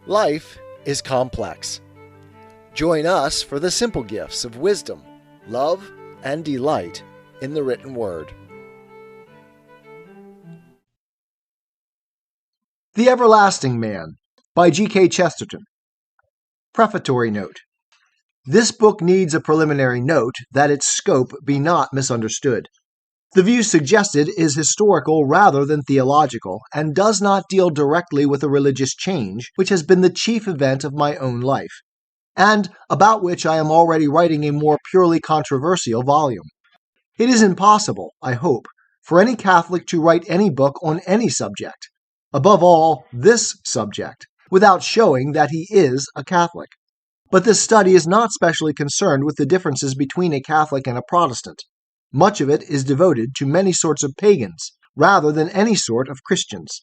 Life is complex. Join us for the simple gifts of wisdom, love, and delight in the written word. The Everlasting Man by G.K. Chesterton. Prefatory note. This book needs a preliminary note that its scope be not misunderstood. The view suggested is historical rather than theological, and does not deal directly with a religious change, which has been the chief event of my own life, and about which I am already writing a more purely controversial volume. It is impossible, I hope, for any Catholic to write any book on any subject, above all this subject, without showing that he is a Catholic. But this study is not specially concerned with the differences between a Catholic and a Protestant. Much of it is devoted to many sorts of pagans, rather than any sort of Christians.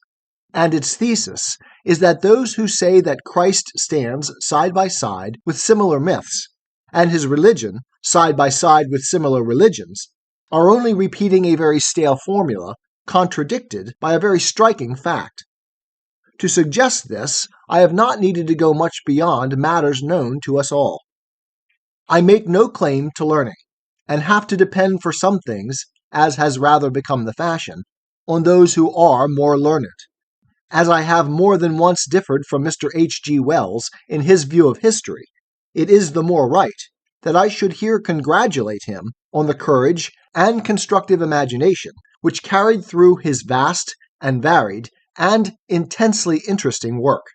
And its thesis is that those who say that Christ stands side by side with similar myths, and his religion side by side with similar religions, are only repeating a very stale formula, contradicted by a very striking fact. To suggest this, I have not needed to go much beyond matters known to us all. I make no claim to learning, and have to depend for some things, as has rather become the fashion, on those who are more learned. As I have more than once differed from Mr. H. G. Wells in his view of history, it is the more right that I should here congratulate him on the courage and constructive imagination which carried through his vast and varied and intensely interesting work,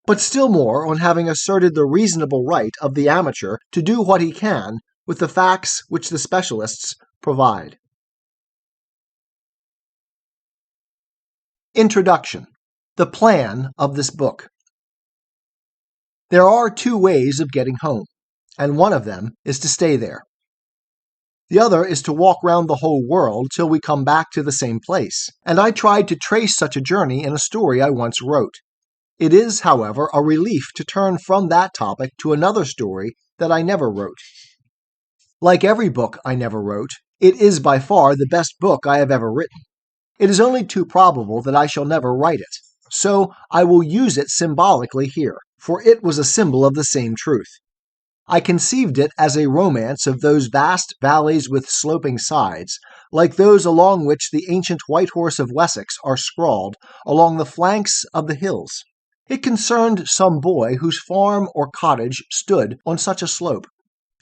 but still more on having asserted the reasonable right of the amateur to do what he can with the facts which the specialists provide. Introduction. The plan of this book. There are two ways of getting home, and one of them is to stay there. The other is to walk round the whole world till we come back to the same place, and I tried to trace such a journey in a story I once wrote. It is, however, a relief to turn from that topic to another story that I never wrote. Like every book I never wrote, it is by far the best book I have ever written. It is only too probable that I shall never write it, so I will use it symbolically here, for it was a symbol of the same truth. I conceived it as a romance of those vast valleys with sloping sides, like those along which the ancient White Horse of Wessex are scrawled along the flanks of the hills. It concerned some boy whose farm or cottage stood on such a slope,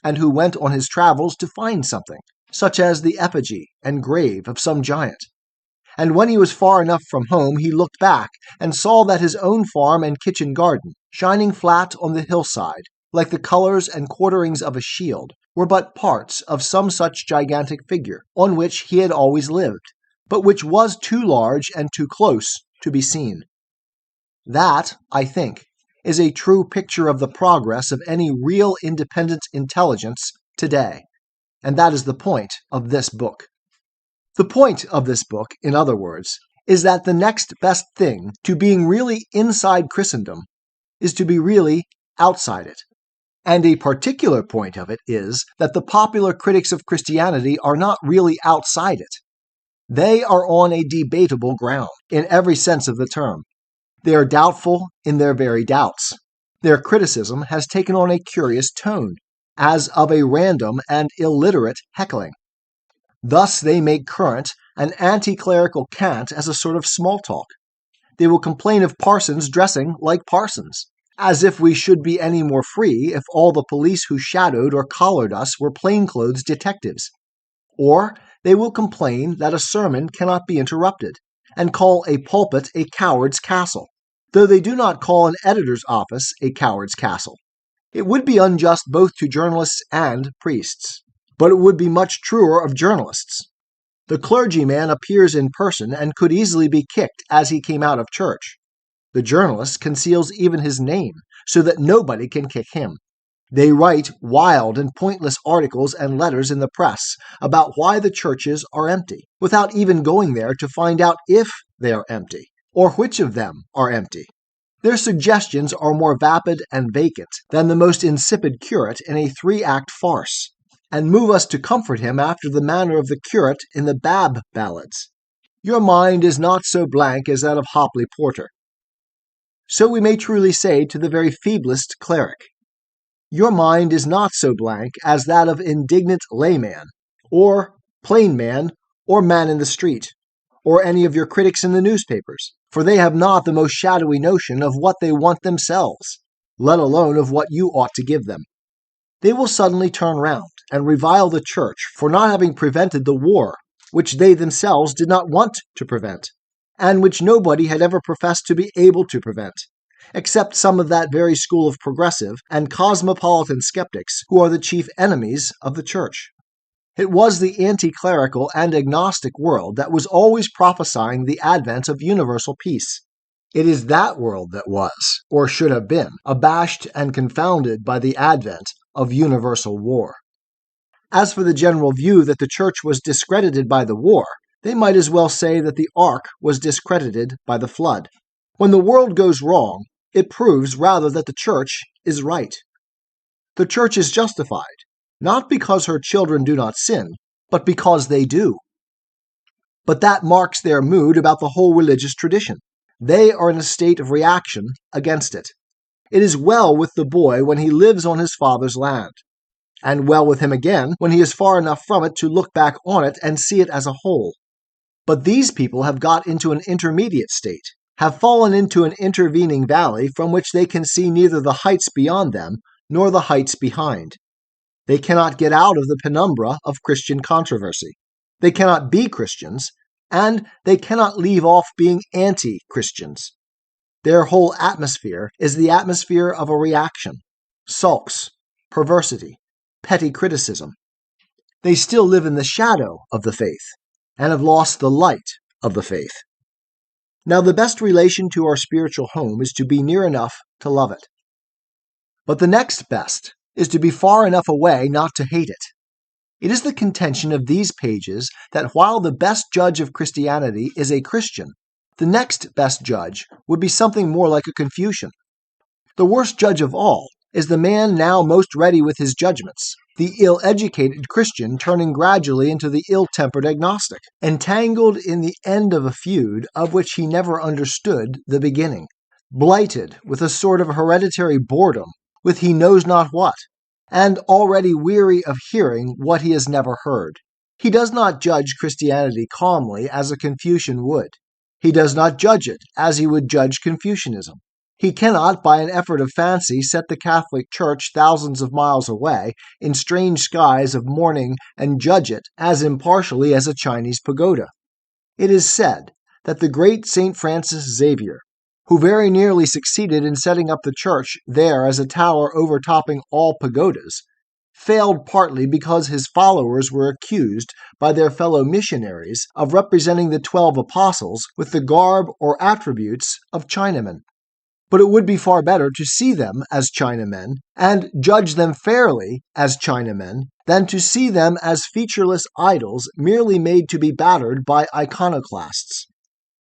and who went on his travels to find something, such as the effigy and grave of some giant. And when he was far enough from home, he looked back and saw that his own farm and kitchen garden, shining flat on the hillside, like the colors and quarterings of a shield, were but parts of some such gigantic figure on which he had always lived, but which was too large and too close to be seen. That, I think, is a true picture of the progress of any real independent intelligence today, and that is the point of this book. The point of this book, in other words, is that the next best thing to being really inside Christendom is to be really outside it. And a particular point of it is that the popular critics of Christianity are not really outside it. They are on a debatable ground, in every sense of the term. They are doubtful in their very doubts. Their criticism has taken on a curious tone, as of a random and illiterate heckling. Thus they make current an anti-clerical cant as a sort of small talk. They will complain of parsons dressing like parsons, as if we should be any more free if all the police who shadowed or collared us were plainclothes detectives. Or they will complain that a sermon cannot be interrupted, and call a pulpit a coward's castle, though they do not call an editor's office a coward's castle. It would be unjust both to journalists and priests, but it would be much truer of journalists. The clergyman appears in person and could easily be kicked as he came out of church. The journalist conceals even his name, so that nobody can kick him. They write wild and pointless articles and letters in the press about why the churches are empty, without even going there to find out if they are empty, or which of them are empty. Their suggestions are more vapid and vacant than the most insipid curate in a three-act farce, and move us to comfort him after the manner of the curate in the Bab ballads. Your mind is not so blank as that of Hopley Porter. So we may truly say to the very feeblest cleric, your mind is not so blank as that of indignant layman, or plain man, or man in the street, or any of your critics in the newspapers, for they have not the most shadowy notion of what they want themselves, let alone of what you ought to give them. They will suddenly turn round and revile the Church for not having prevented the war, which they themselves did not want to prevent, and which nobody had ever professed to be able to prevent, except some of that very school of progressive and cosmopolitan skeptics who are the chief enemies of the Church. It was the anti-clerical and agnostic world that was always prophesying the advent of universal peace. It is that world that was, or should have been, abashed and confounded by the advent of universal war. As for the general view that the Church was discredited by the war, they might as well say that the ark was discredited by the flood. When the world goes wrong, it proves rather that the Church is right. The Church is justified, not because her children do not sin, but because they do. But that marks their mood about the whole religious tradition. They are in a state of reaction against it. It is well with the boy when he lives on his father's land, and well with him again when he is far enough from it to look back on it and see it as a whole. But these people have got into an intermediate state, have fallen into an intervening valley from which they can see neither the heights beyond them nor the heights behind. They cannot get out of the penumbra of Christian controversy. They cannot be Christians, and they cannot leave off being anti-Christians. Their whole atmosphere is the atmosphere of a reaction, sulks, perversity, petty criticism. They still live in the shadow of the faith, and have lost the light of the faith. Now, the best relation to our spiritual home is to be near enough to love it. But the next best is to be far enough away not to hate it. It is the contention of these pages that while the best judge of Christianity is a Christian, the next best judge would be something more like a Confucian. The worst judge of all is the man now most ready with his judgments, the ill-educated Christian turning gradually into the ill-tempered agnostic, entangled in the end of a feud of which he never understood the beginning, blighted with a sort of hereditary boredom with he knows not what, and already weary of hearing what he has never heard. He does not judge Christianity calmly as a Confucian would. He does not judge it as he would judge Confucianism. He cannot, by an effort of fancy, set the Catholic Church thousands of miles away in strange skies of mourning and judge it as impartially as a Chinese pagoda. It is said that the great St. Francis Xavier, who very nearly succeeded in setting up the church there as a tower overtopping all pagodas, failed partly because his followers were accused by their fellow missionaries of representing the 12 apostles with the garb or attributes of Chinamen. But it would be far better to see them as Chinamen and judge them fairly as Chinamen than to see them as featureless idols merely made to be battered by iconoclasts,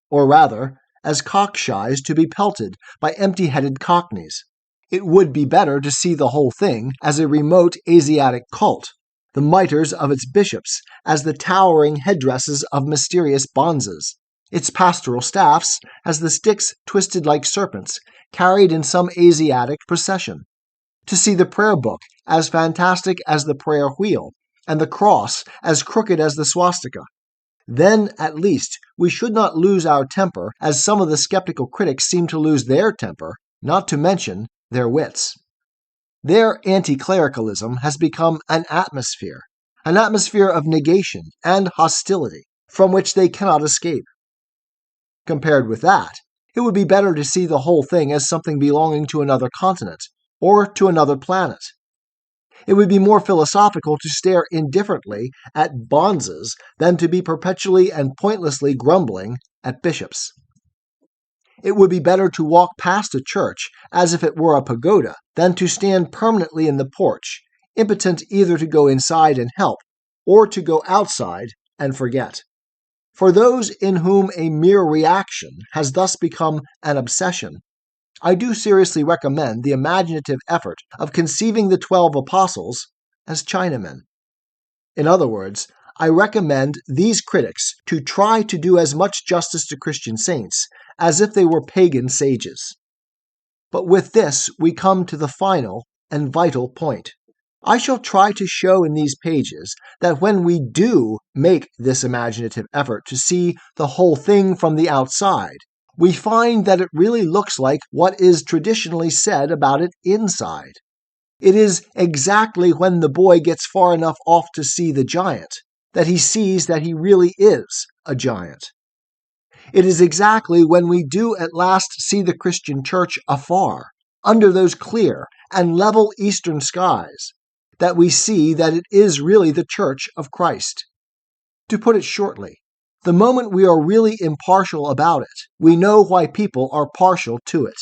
or rather, as cockshies to be pelted by empty-headed cockneys. It would be better to see the whole thing as a remote Asiatic cult, the mitres of its bishops as the towering headdresses of mysterious bonzes, its pastoral staffs as the sticks twisted like serpents carried in some Asiatic procession, to see the prayer book as fantastic as the prayer wheel, and the cross as crooked as the swastika. Then, at least, we should not lose our temper as some of the skeptical critics seem to lose their temper, not to mention their wits. Their anti-clericalism has become an atmosphere of negation and hostility, from which they cannot escape. Compared with that, it would be better to see the whole thing as something belonging to another continent, or to another planet. It would be more philosophical to stare indifferently at bonzes than to be perpetually and pointlessly grumbling at bishops. It would be better to walk past a church as if it were a pagoda than to stand permanently in the porch, impotent either to go inside and help or to go outside and forget. For those in whom a mere reaction has thus become an obsession, I do seriously recommend the imaginative effort of conceiving the 12 apostles as Chinamen. In other words, I recommend these critics to try to do as much justice to Christian saints as if they were pagan sages. But with this, we come to the final and vital point. I shall try to show in these pages that when we do make this imaginative effort to see the whole thing from the outside, we find that it really looks like what is traditionally said about it inside. It is exactly when the boy gets far enough off to see the giant that he sees that he really is a giant. It is exactly when we do at last see the Christian church afar, under those clear and level eastern skies, that we see that it is really the church of Christ. To put it shortly, the moment we are really impartial about it, we know why people are partial to it.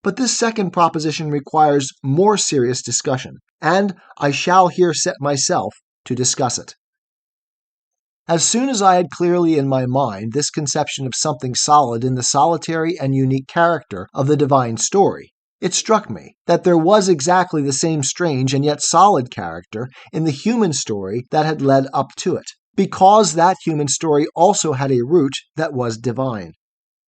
But this second proposition requires more serious discussion, and I shall here set myself to discuss it. As soon as I had clearly in my mind this conception of something solid in the solitary and unique character of the divine story, it struck me that there was exactly the same strange and yet solid character in the human story that had led up to it, because that human story also had a root that was divine.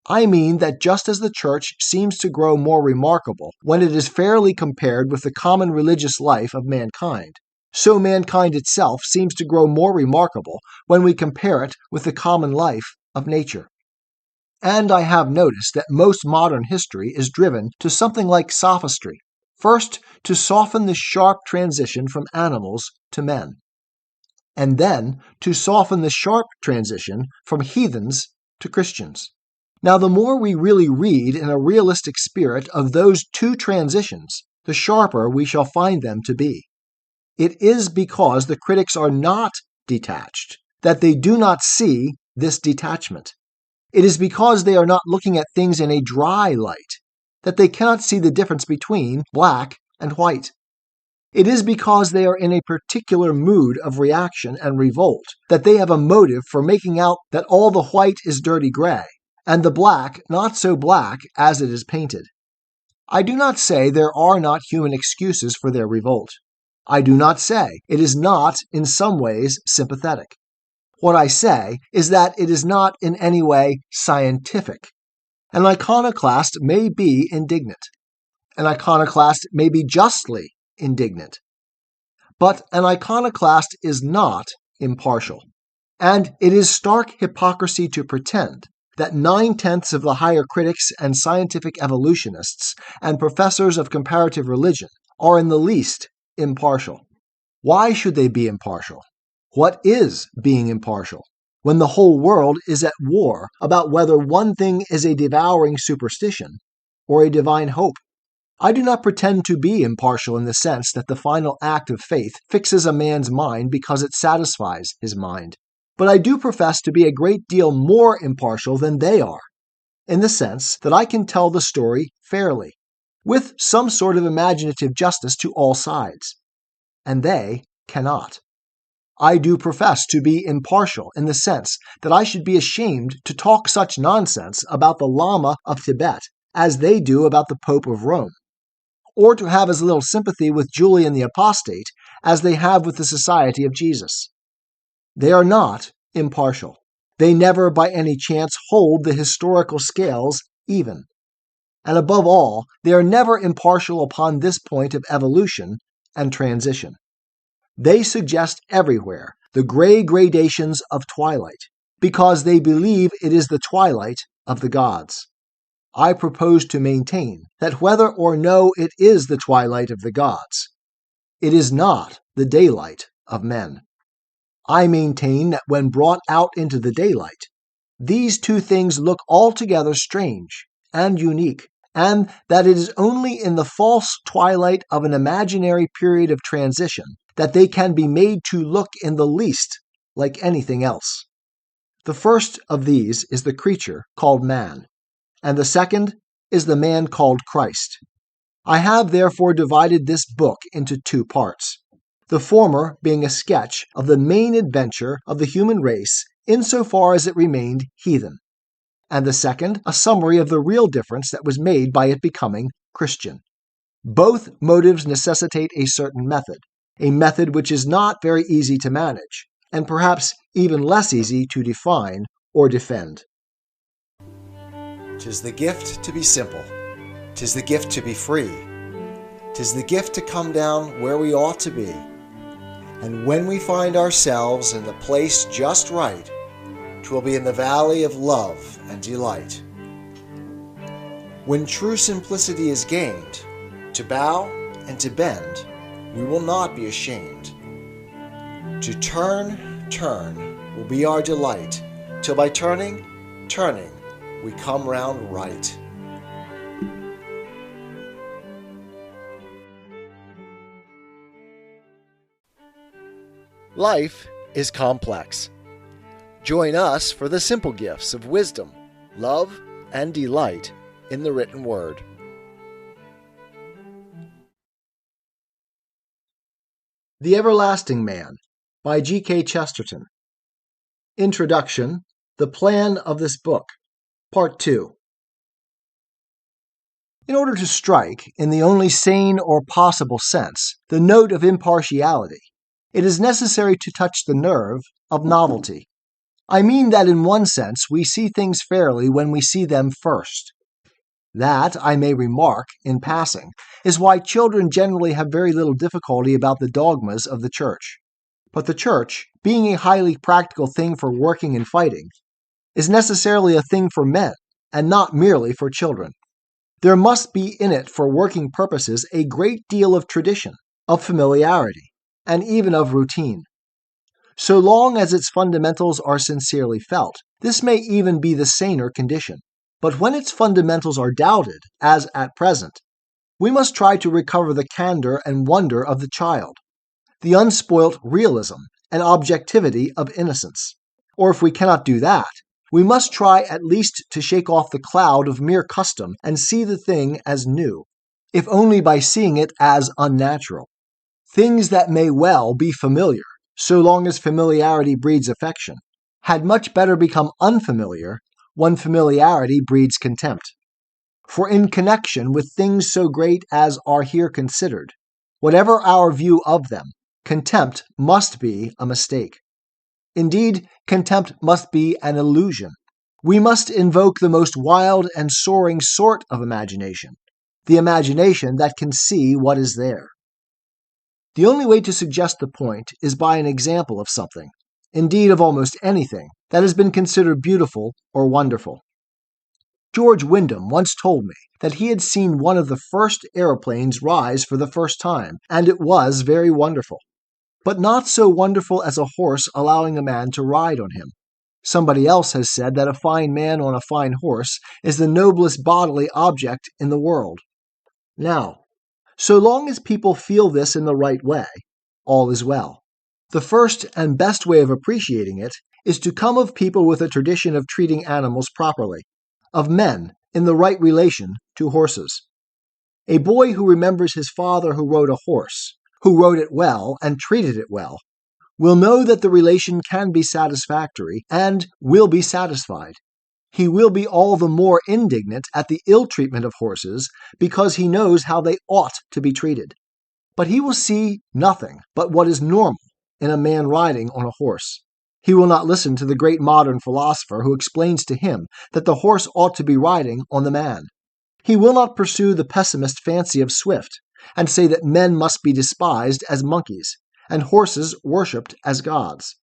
I mean that just as the church seems to grow more remarkable when it is fairly compared with the common religious life of mankind, so mankind itself seems to grow more remarkable when we compare it with the common life of nature. And I have noticed that most modern history is driven to something like sophistry, first to soften the sharp transition from animals to men, and then to soften the sharp transition from heathens to Christians. Now, the more we really read in a realistic spirit of those two transitions, the sharper we shall find them to be. It is because the critics are not detached that they do not see this detachment. It is because they are not looking at things in a dry light that they cannot see the difference between black and white. It is because they are in a particular mood of reaction and revolt that they have a motive for making out that all the white is dirty gray, and the black not so black as it is painted. I do not say there are not human excuses for their revolt. I do not say it is not in some ways sympathetic. What I say is that it is not in any way scientific. An iconoclast may be indignant. An iconoclast may be justly indignant. But an iconoclast is not impartial. And it is stark hypocrisy to pretend that 9/10 of the higher critics and scientific evolutionists and professors of comparative religion are in the least impartial. Why should they be impartial? What is being impartial when the whole world is at war about whether one thing is a devouring superstition or a divine hope? I do not pretend to be impartial in the sense that the final act of faith fixes a man's mind because it satisfies his mind. But I do profess to be a great deal more impartial than they are, in the sense that I can tell the story fairly, with some sort of imaginative justice to all sides, and they cannot. I do profess to be impartial in the sense that I should be ashamed to talk such nonsense about the Lama of Tibet as they do about the Pope of Rome, or to have as little sympathy with Julian the Apostate as they have with the Society of Jesus. They are not impartial. They never by any chance hold the historical scales even. And above all, they are never impartial upon this point of evolution and transition. They suggest everywhere the gray gradations of twilight, because they believe it is the twilight of the gods. I propose to maintain that whether or no it is the twilight of the gods, it is not the daylight of men. I maintain that when brought out into the daylight, these two things look altogether strange and unique, and that it is only in the false twilight of an imaginary period of transition that they can be made to look in the least like anything else. The first of these is the creature called man, and the second is the man called Christ. I have therefore divided this book into two parts, the former being a sketch of the main adventure of the human race insofar as it remained heathen, and the second a summary of the real difference that was made by it becoming Christian. Both motives necessitate a certain method, a method which is not very easy to manage, and perhaps even less easy to define or defend. 'Tis the gift to be simple. 'Tis the gift to be free. 'Tis the gift to come down where we ought to be. And when we find ourselves in the place just right, 'twill be in the valley of love and delight. When true simplicity is gained, to bow and to bend, we will not be ashamed. To turn will be our delight, till by turning, we come round right. Life is complex. Join us for the simple gifts of wisdom, love, and delight in the written word. The Everlasting Man by G.K. Chesterton. Introduction. The plan of this book. Part 2. In order to strike, in the only sane or possible sense, the note of impartiality, it is necessary to touch the nerve of novelty. I mean that in one sense we see things fairly when we see them first. That, I may remark, in passing, is why children generally have very little difficulty about the dogmas of the Church. But the Church, being a highly practical thing for working and fighting, is necessarily a thing for men, and not merely for children. There must be in it for working purposes a great deal of tradition, of familiarity, and even of routine. So long as its fundamentals are sincerely felt, this may even be the saner condition. But when its fundamentals are doubted, as at present, we must try to recover the candor and wonder of the child, the unspoilt realism and objectivity of innocence. Or if we cannot do that, we must try at least to shake off the cloud of mere custom and see the thing as new, if only by seeing it as unnatural. Things that may well be familiar, so long as familiarity breeds affection, had much better become unfamiliar when familiarity breeds contempt. For in connection with things so great as are here considered, whatever our view of them, contempt must be a mistake. Indeed, contempt must be an illusion. We must invoke the most wild and soaring sort of imagination, the imagination that can see what is there. The only way to suggest the point is by an example of something, indeed of almost anything, that has been considered beautiful or wonderful. George Wyndham once told me that he had seen one of the first aeroplanes rise for the first time, and it was very wonderful. But not so wonderful as a horse allowing a man to ride on him. Somebody else has said that a fine man on a fine horse is the noblest bodily object in the world. Now, so long as people feel this in the right way, all is well. The first and best way of appreciating it is to come of people with a tradition of treating animals properly, of men in the right relation to horses. A boy who remembers his father who rode a horse, who rode it well and treated it well, will know that the relation can be satisfactory and will be satisfied. He will be all the more indignant at the ill treatment of horses because he knows how they ought to be treated. But he will see nothing but what is normal in a man riding on a horse. He will not listen to the great modern philosopher who explains to him that the horse ought to be riding on the man. He will not pursue the pessimist fancy of Swift and say that men must be despised as monkeys and horses worshipped as gods,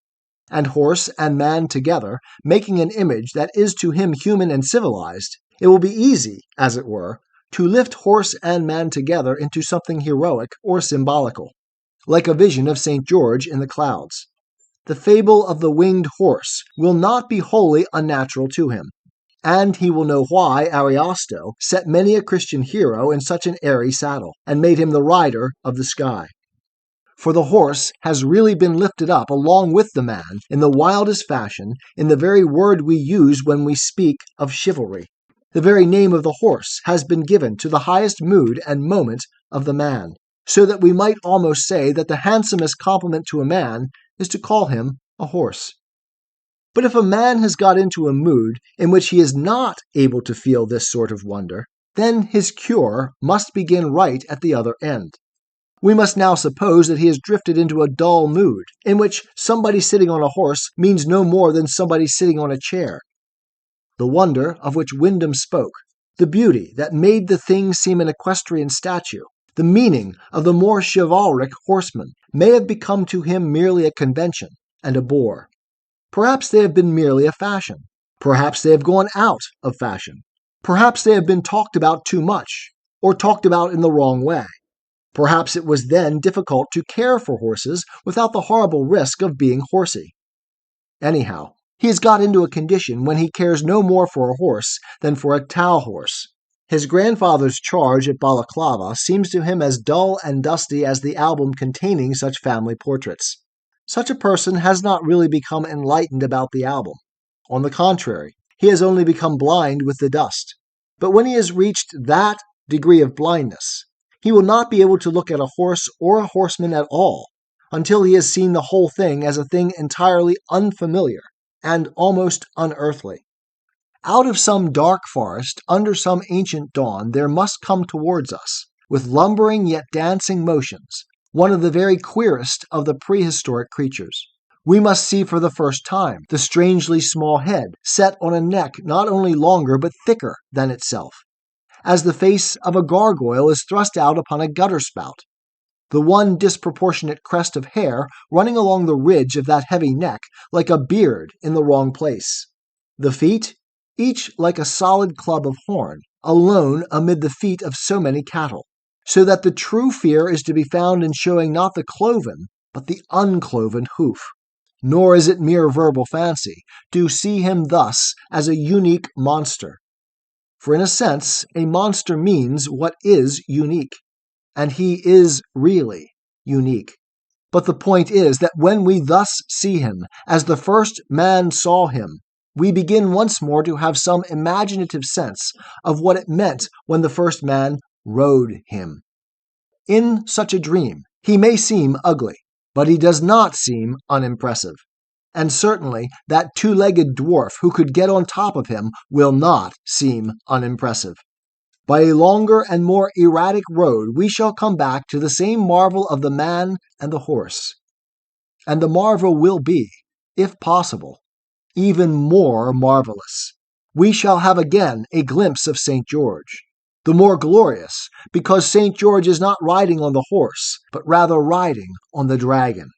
and horse and man together making an image that is to him human and civilized. It will be easy, as it were, to lift horse and man together into something heroic or symbolical, like a vision of St. George in the clouds. The fable of the winged horse will not be wholly unnatural to him, and he will know why Ariosto set many a Christian hero in such an airy saddle, and made him the rider of the sky. For the horse has really been lifted up along with the man in the wildest fashion in the very word we use when we speak of chivalry. The very name of the horse has been given to the highest mood and moment of the man, so that we might almost say that the handsomest compliment to a man is to call him a horse. But if a man has got into a mood in which he is not able to feel this sort of wonder, then his cure must begin right at the other end. We must now suppose that he has drifted into a dull mood, in which somebody sitting on a horse means no more than somebody sitting on a chair. The wonder of which Wyndham spoke the beauty that made the thing seem an equestrian statue, the meaning of the more chivalric horseman, may have become to him merely a convention and a bore. Perhaps they have been merely a fashion. Perhaps they have gone out of fashion. Perhaps they have been talked about too much, or talked about in the wrong way. Perhaps it was then difficult to care for horses without the horrible risk of being horsey. Anyhow, he has got into a condition when he cares no more for a horse than for a tow horse. His grandfather's charge at Balaclava seems to him as dull and dusty as the album containing such family portraits. Such a person has not really become enlightened about the album. On the contrary, he has only become blind with the dust. But when he has reached that degree of blindness, he will not be able to look at a horse or a horseman at all until he has seen the whole thing as a thing entirely unfamiliar and almost unearthly. Out of some dark forest, under some ancient dawn, there must come towards us, with lumbering yet dancing motions, one of the very queerest of the prehistoric creatures. We must see for the first time the strangely small head set on a neck not only longer but thicker than itself, as the face of a gargoyle is thrust out upon a gutter spout, the one disproportionate crest of hair running along the ridge of that heavy neck like a beard in the wrong place. The feet, each like a solid club of horn, alone amid the feet of so many cattle, so that the true fear is to be found in showing not the cloven, but the uncloven hoof. Nor is it mere verbal fancy to see him thus as a unique monster. For in a sense, a monster means what is unique, and he is really unique. But the point is that when we thus see him, as the first man saw him, we begin once more to have some imaginative sense of what it meant when the first man rode him. In such a dream, he may seem ugly, but he does not seem unimpressive. And certainly that two-legged dwarf who could get on top of him will not seem unimpressive. By a longer and more erratic road, we shall come back to the same marvel of the man and the horse. And the marvel will be, if possible, even more marvelous. We shall have again a glimpse of St. George, the more glorious because St. George is not riding on the horse, but rather riding on the dragon.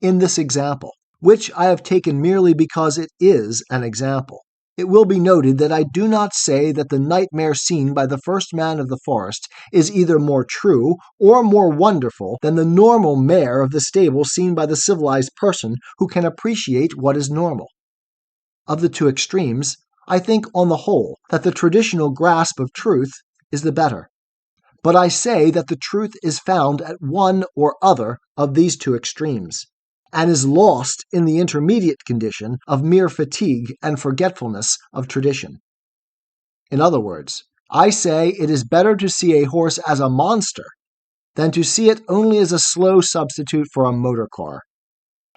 In this example, which I have taken merely because it is an example, it will be noted that I do not say that the nightmare seen by the first man of the forest is either more true or more wonderful than the normal mare of the stable seen by the civilized person who can appreciate what is normal. Of the two extremes, I think on the whole that the traditional grasp of truth is the better. But I say that the truth is found at one or other of these two extremes, and is lost in the intermediate condition of mere fatigue and forgetfulness of tradition. In other words, I say it is better to see a horse as a monster than to see it only as a slow substitute for a motor car.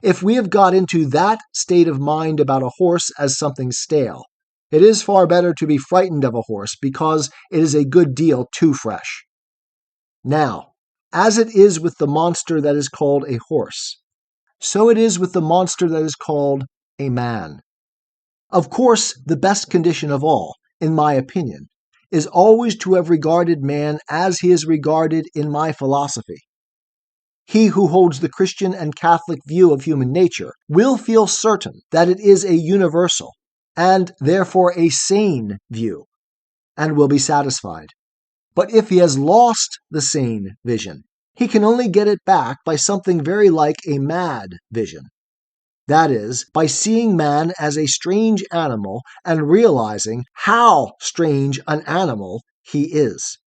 If we have got into that state of mind about a horse as something stale, it is far better to be frightened of a horse because it is a good deal too fresh. Now, as it is with the monster that is called a horse, so it is with the monster that is called a man. Of course, the best condition of all, in my opinion, is always to have regarded man as he is regarded in my philosophy. He who holds the Christian and Catholic view of human nature will feel certain that it is a universal, and therefore a sane view, and will be satisfied. But if he has lost the sane vision, he can only get it back by something very like a mad vision. That is, by seeing man as a strange animal and realizing how strange an animal he is.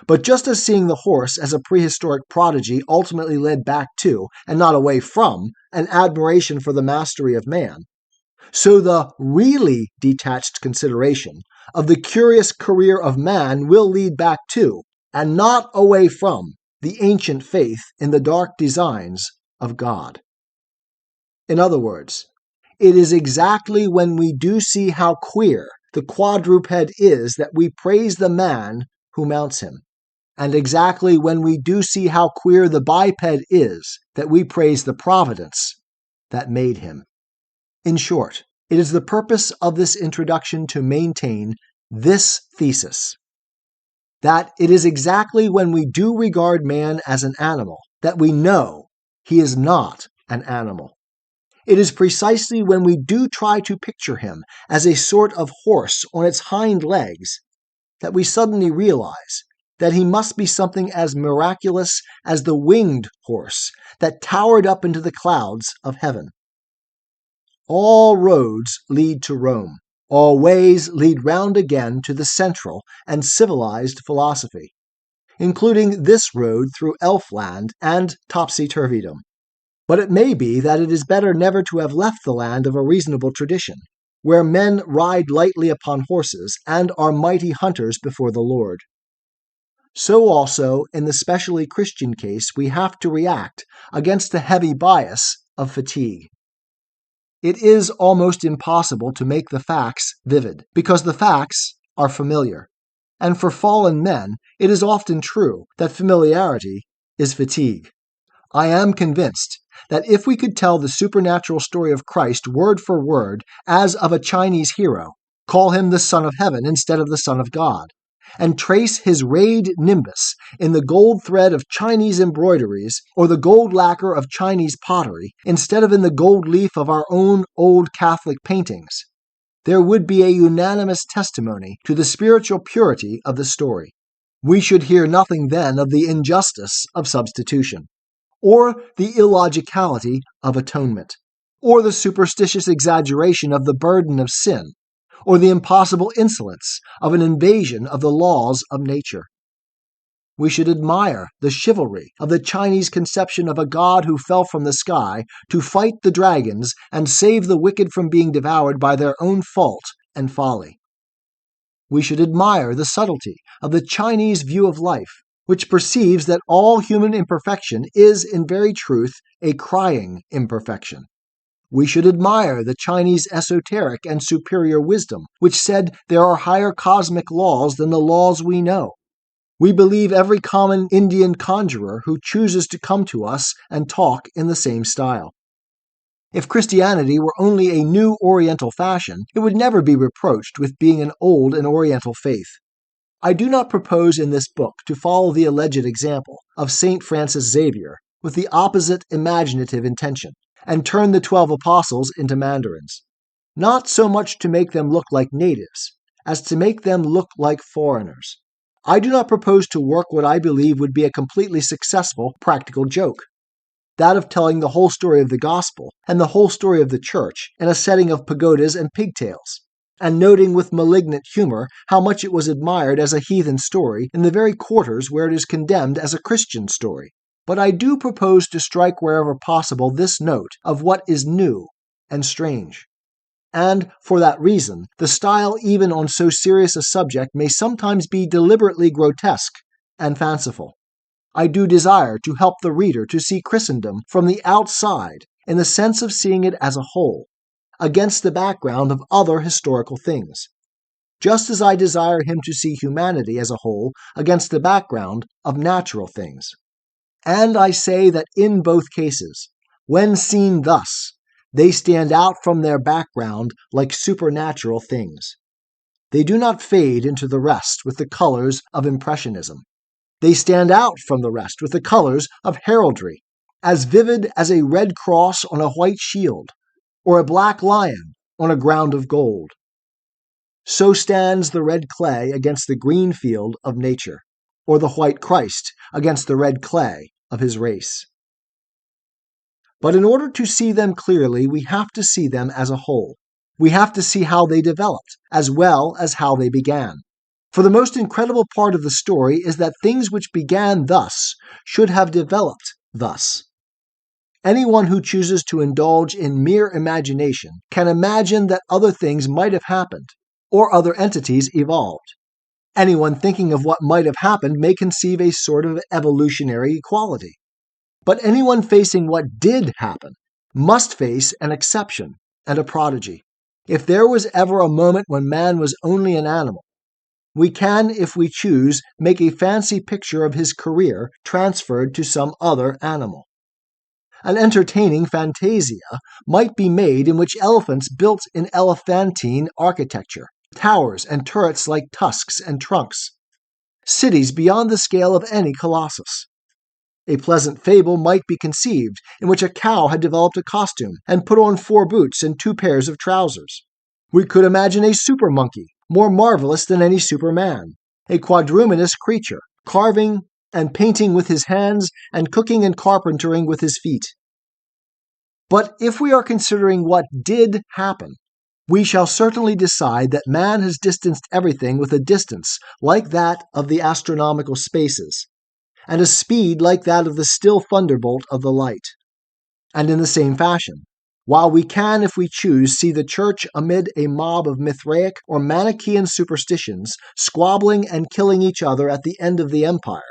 But just as seeing the horse as a prehistoric prodigy ultimately led back to, and not away from, an admiration for the mastery of man, so the really detached consideration of the curious career of man will lead back to, and not away from, the ancient faith in the dark designs of God. In other words, it is exactly when we do see how queer the quadruped is that we praise the man who mounts him, and exactly when we do see how queer the biped is that we praise the providence that made him. In short, it is the purpose of this introduction to maintain this thesis: that it is exactly when we do regard man as an animal that we know he is not an animal. It is precisely when we do try to picture him as a sort of horse on its hind legs that we suddenly realize that he must be something as miraculous as the winged horse that towered up into the clouds of heaven. All roads lead to Rome. All ways lead round again to the central and civilized philosophy, including this road through Elfland and topsy-turvydom. But it may be that it is better never to have left the land of a reasonable tradition, where men ride lightly upon horses and are mighty hunters before the Lord. So also, in the specially Christian case, we have to react against the heavy bias of fatigue. It is almost impossible to make the facts vivid, because the facts are familiar. And for fallen men, it is often true that familiarity is fatigue. I am convinced that if we could tell the supernatural story of Christ word for word as of a Chinese hero, call him the Son of Heaven instead of the Son of God, and trace his rayed nimbus in the gold thread of Chinese embroideries or the gold lacquer of Chinese pottery instead of in the gold leaf of our own old Catholic paintings, there would be a unanimous testimony to the spiritual purity of the story. We should hear nothing then of the injustice of substitution, or the illogicality of atonement, or the superstitious exaggeration of the burden of sin, or the impossible insolence of an invasion of the laws of nature. We should admire the chivalry of the Chinese conception of a god who fell from the sky to fight the dragons and save the wicked from being devoured by their own fault and folly. We should admire the subtlety of the Chinese view of life, which perceives that all human imperfection is in very truth a crying imperfection. We should admire the Chinese esoteric and superior wisdom, which said there are higher cosmic laws than the laws we know. We believe every common Indian conjurer who chooses to come to us and talk in the same style. If Christianity were only a new Oriental fashion, it would never be reproached with being an old and Oriental faith. I do not propose in this book to follow the alleged example of St. Francis Xavier with the opposite imaginative intention, and turn the 12 apostles into mandarins, not so much to make them look like natives, as to make them look like foreigners. I do not propose to work what I believe would be a completely successful practical joke, that of telling the whole story of the gospel and the whole story of the church in a setting of pagodas and pigtails, and noting with malignant humor how much it was admired as a heathen story in the very quarters where it is condemned as a Christian story. But I do propose to strike wherever possible this note of what is new and strange. And for that reason, the style even on so serious a subject may sometimes be deliberately grotesque and fanciful. I do desire to help the reader to see Christendom from the outside in the sense of seeing it as a whole, against the background of other historical things, just as I desire him to see humanity as a whole against the background of natural things. And I say that in both cases, when seen thus, they stand out from their background like supernatural things. They do not fade into the rest with the colors of Impressionism. They stand out from the rest with the colors of heraldry, as vivid as a red cross on a white shield, or a black lion on a ground of gold. So stands the red clay against the green field of nature, or the white Christ against the red clay of his race. But in order to see them clearly, we have to see them as a whole. We have to see how they developed, as well as how they began. For the most incredible part of the story is that things which began thus should have developed thus. Anyone who chooses to indulge in mere imagination can imagine that other things might have happened, or other entities evolved. Anyone thinking of what might have happened may conceive a sort of evolutionary equality. But anyone facing what did happen must face an exception and a prodigy. If there was ever a moment when man was only an animal, we can, if we choose, make a fancy picture of his career transferred to some other animal. An entertaining fantasia might be made in which elephants built in elephantine architecture, towers and turrets like tusks and trunks, cities beyond the scale of any colossus. A pleasant fable might be conceived in which a cow had developed a costume and put on 4 boots and 2 pairs of trousers. We could imagine a super monkey, more marvelous than any superman, a quadrumanous creature, carving and painting with his hands and cooking and carpentering with his feet. But if we are considering what did happen, we shall certainly decide that man has distanced everything with a distance like that of the astronomical spaces, and a speed like that of the still thunderbolt of the light. And in the same fashion, while we can, if we choose, see the church amid a mob of Mithraic or Manichaean superstitions squabbling and killing each other at the end of the empire,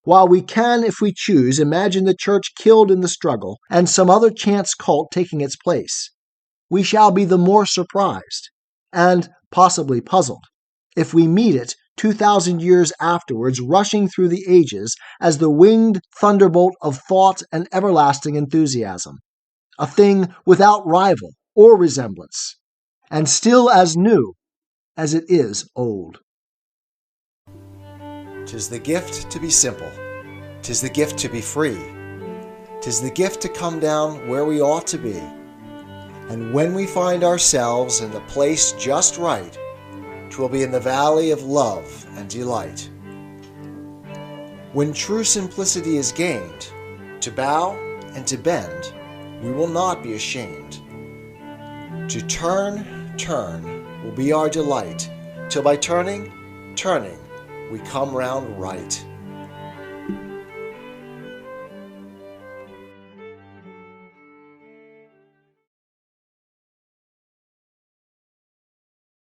while we can, if we choose, imagine the church killed in the struggle and some other chance cult taking its place, we shall be the more surprised, and possibly puzzled, if we meet it 2,000 years afterwards rushing through the ages as the winged thunderbolt of thought and everlasting enthusiasm, a thing without rival or resemblance, and still as new as it is old. 'Tis the gift to be simple, 'tis the gift to be free, 'tis the gift to come down where we ought to be, and when we find ourselves in the place just right, 'twill be in the valley of love and delight. When true simplicity is gained, to bow and to bend, we will not be ashamed. To turn will be our delight, till by turning, we come round right.